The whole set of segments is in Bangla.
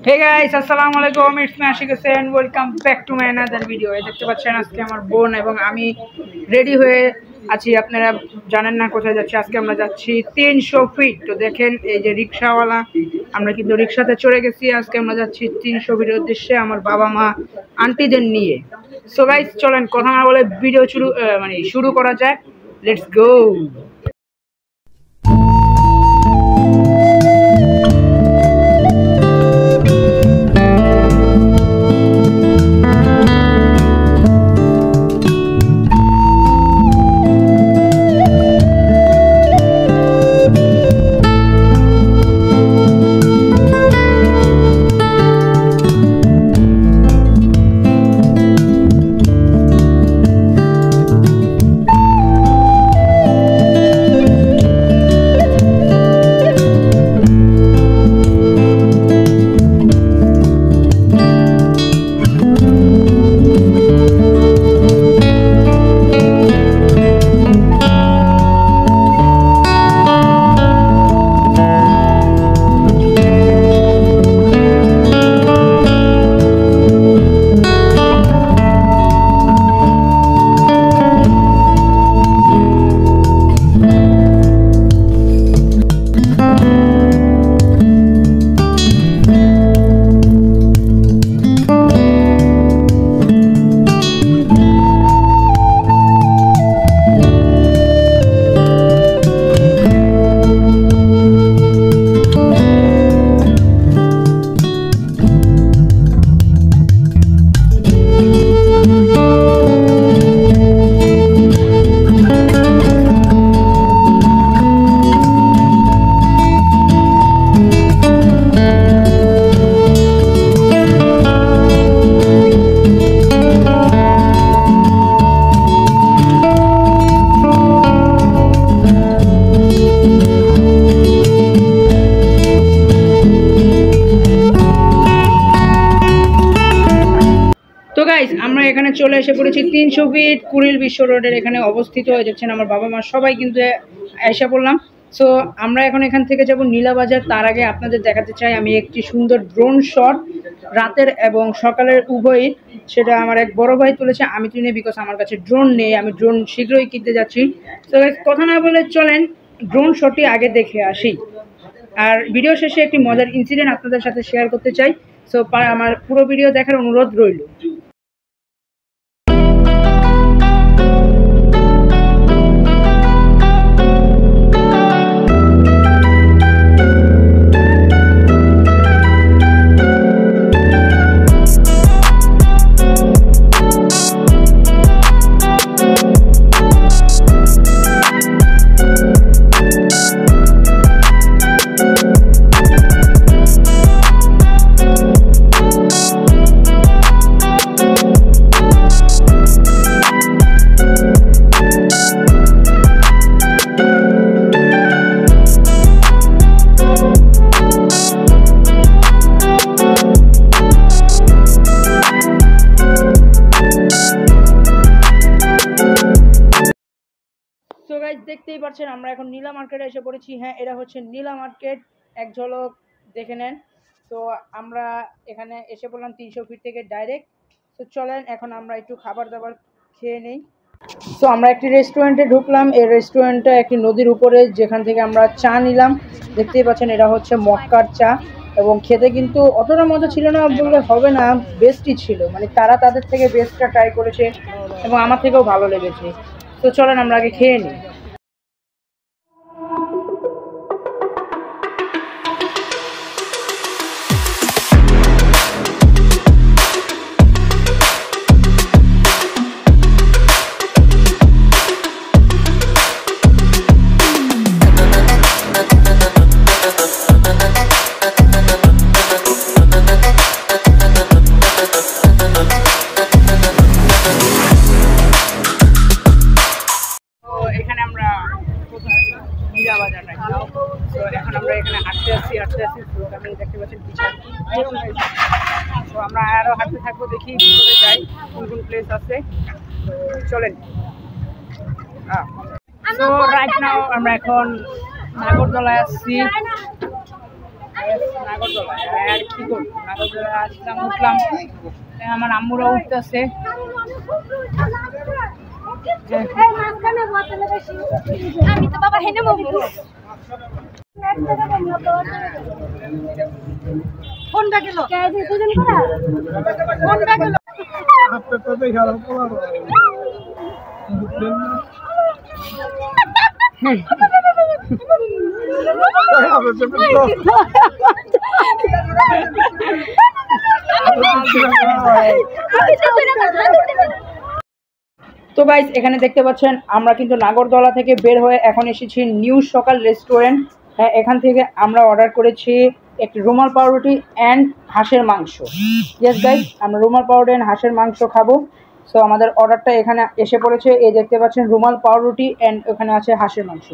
हे गाइस আসসালামু আলাইকুম it's me Ashik Hossain welcome back to my another video. এই দেখতে পাচ্ছেন আজকে আমার বোন এবং আমি রেডি হয়ে আছি। আপনারা জানেন না কোথায় যাচ্ছি। আজকে আমরা যাচ্ছি 300 ফিট। তো দেখেন এই যে রিকশাওয়ালা, আমরা কিন্তু রিকশাতে চড়ে গেছি। আজকে আমরা যাচ্ছি 300 ফিটের উদ্দেশ্যে আমার বাবা মা আন্টিদের নিয়ে। সো গাইস চলেন কথা না বলে ভিডিও শুরু করা যাক। Let's go. তো গাইস আমরা এখানে চলে এসে পড়েছি 300 ফিট কুড়িল বিশ্ব রোডের এখানে অবস্থিত হয়ে যাচ্ছেন আমার বাবা মা সবাই কিন্তু এসে পড়লাম। সো আমরা এখন এখান থেকে যাব নীলাবাজার। তার আগে আপনাদের দেখাতে চাই আমি একটি সুন্দর ড্রোন শট রাতের এবং সকালের উভয়ই, সেটা আমার এক বড় ভাই তুলেছে, আমি তুলি বিকজ আমার কাছে ড্রোন নেই। আমি ড্রোন শীঘ্রই কিনতে যাচ্ছি। তো কথা না বলে চলেন ড্রোন শটটি আগে দেখে আসি। আর ভিডিও শেষে একটি মজার ইনসিডেন্ট আপনাদের সাথে শেয়ার করতে চাই। সো আমার পুরো ভিডিও দেখার অনুরোধ রইল। সো গাইস দেখতেই পাচ্ছেন আমরা এখন নীলা মার্কেটে এসে পড়েছি। হ্যাঁ, এটা হচ্ছে নীলা মার্কেট, এক ঝলক দেখে নেন। তো আমরা এখানে এসে পড়লাম 300 ফিট থেকে ডাইরেক্ট। তো চলেন এখন আমরা একটু খাবার দাবার খেয়ে নেই। তো আমরা একটি রেস্টুরেন্টে ঢুকলাম। এই রেস্টুরেন্টটা একটি নদীর উপরে, যেখান থেকে আমরা চা নিলাম। দেখতেই পাচ্ছেন এটা হচ্ছে মক্কার চা এবং খেতে কিন্তু অতটা মজা ছিল না বললে হবে না, বেস্টই ছিল। মানে তারা তাদের থেকে বেস্টটা ট্রাই করেছে এবং আমার থেকেও ভালো লেগেছে। তো চলেন আমরা আগে খেয়ে নিই। এখানে আমরা তো এখন আমরা এখানে হাঁটতে আসছি। আপনি দেখতে পাচ্ছেন তো আমরা আরো হাঁটতে থাকবো, দেখি ভিতরে যাই কোন কোন প্লেস আছে। তো চলেন। তো রাইট নাও আমরা এখন নাগরদোলায় আসছি। নাগরদোলায় আর কি করবো, নাগরদোলায় আসলাম, উঠলাম, আমার আম্মুরা উঠতেছে। আমি তো বাবা হেনে বলবো কোনটা গেল দুজন করা কোনটা গেল আপনার তো দেখা পড়ার তো গাইস এখানে দেখতে পাচ্ছেন আমরা কিন্তু নাগরদোলা থেকে বের হয়ে এখন এসেছি নিউ সকাল রেস্টুরেন্ট। হ্যাঁ, এখান থেকে আমরা অর্ডার করেছি একটি রুমাল পাউরুটি অ্যান্ড হাঁসের মাংস। ইয়েস গাইস, আমরা রুমাল পাউরুটি অ্যান্ড হাঁসের মাংস খাবো। সো আমাদের অর্ডারটা এখানে এসে পড়েছে। এই দেখতে পাচ্ছেন রুমাল পাউরুটি অ্যান্ড ওখানে আছে হাঁসের মাংস।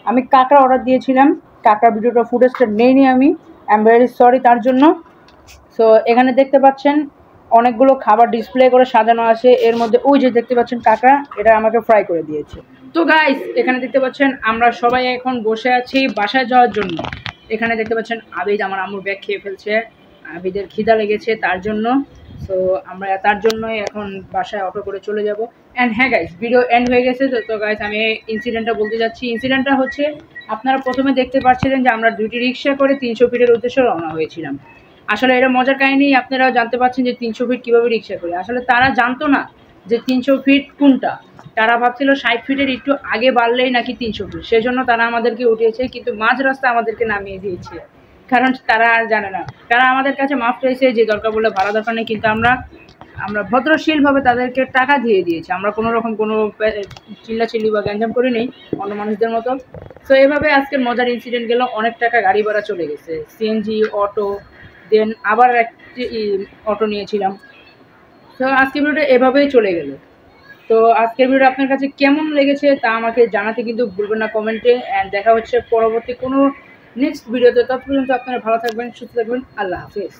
আমি কাঁকড়া অর্ডার দিয়েছিলাম, কাঁকড়া ভিডিওটা ফুটেজটা নেইনি আমি, আই এম ভেরি সরি তার জন্য। সো এখানে দেখতে পাচ্ছেন অনেকগুলো খাবার ডিসপ্লে করে সাজানো আছে, এর মধ্যে ওই যে দেখতে পাচ্ছেন কাঁকড়া, এটা আমাকে ফ্রাই করে দিয়েছে। তো গাইস এখানে দেখতে পাচ্ছেন আমরা সবাই এখন বসে আছি বাসায় যাওয়ার জন্য। এখানে দেখতে পাচ্ছেন আবিদ আমার আম্মুর ব্যাগ খেয়ে ফেলছে, আবিদের খিদা লেগেছে তার জন্য। সো আমরা তার জন্যই এখন বাসায় অটো করে চলে যাব। অ্যান্ড হ্যাঁ গাইস, ভিডিও এন্ড হয়ে গেছে। তো গাইস আমি ইনসিডেন্টটা বলতে যাচ্ছি। ইনসিডেন্টটা হচ্ছে আপনারা প্রথমে দেখতে পাচ্ছিলেন যে আমরা দুটি রিক্সা করে 300 ফিটের উদ্দেশ্যে রওনা হয়েছিলাম। আসলে এটা মজার কাহিনী, আপনারাও জানতে পারছেন যে 300 ফিট কীভাবে রিক্সা করে। আসলে তারা জানতো না যে 300 ফিট কোনটা, তারা ভাবছিল 60 ফিটের একটু আগে বাড়লেই নাকি 300 ফিট, সেই জন্য তারা আমাদেরকে উঠিয়েছে, কিন্তু মাঝ রাস্তা আমাদেরকে নামিয়ে দিয়েছে, কারণ তারা আর জানে না। তারা আমাদের কাছে মাফ চাইছে যে দরকার বলে ভাড়া দরকার নেই, কিন্তু আমরা ভদ্রশীলভাবে তাদেরকে টাকা দিয়ে দিয়েছি। আমরা কোনো রকম কোনো চিল্লাচিল্লি বা গ্যাঞ্জাম করি নেই অন্য মানুষদের মতো। তো এভাবে আজকের মজার ইনসিডেন্ট গেল। অনেক টাকা গাড়ি ভাড়া চলে গেছে, সিএনজি, অটো, দেন আবার একটি অটো নিয়েছিলাম। তো আজকের ভিডিওটা এভাবেই চলে গেল। তো আজকের ভিডিও আপনার কাছে কেমন লেগেছে তা আমাকে জানাতে কিন্তু ভুলবেন না কমেন্টে। অ্যান্ড দেখা হচ্ছে পরবর্তী কোনো নেক্সট ভিডিওতে। তত পর্যন্ত আপনারা ভালো থাকবেন, সুস্থ থাকবেন। আল্লাহ হাফেজ।